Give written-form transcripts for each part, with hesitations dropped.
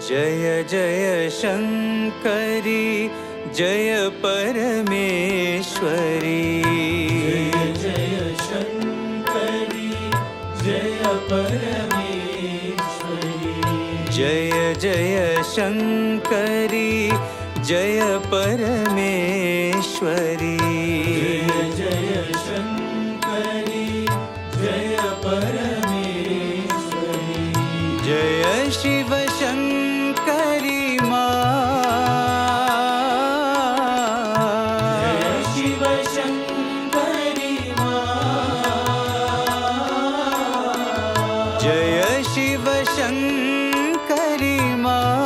जय जय शंकरी जय परमेश्वरी। जय शंकरी जय परमेश्वरी। जय जय शंकरी जय परमेश्वरी। जय शंकरी जय परमेश्वरी। जय शिव शंकरी माँ। जय शिव शंकरी माँ। जय शिव शंकरी माँ।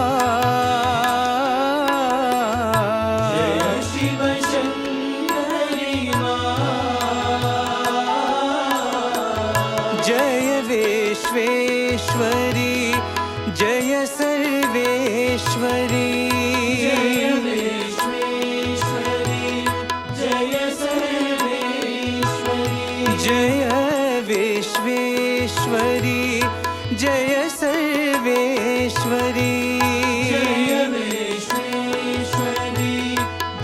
जय शिव शंकरी माँ। जय विश्वेश्वरी जय सर्वेश्वरी। जय विश्वेश्वरी जय सर्वेश्वरी। जय विश्वेश्वरी जय सर्वेश्वरी। जय विश्वेश्वरी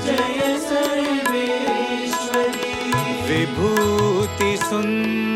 जय सर्वेश्वरी। विभूति सुंदरी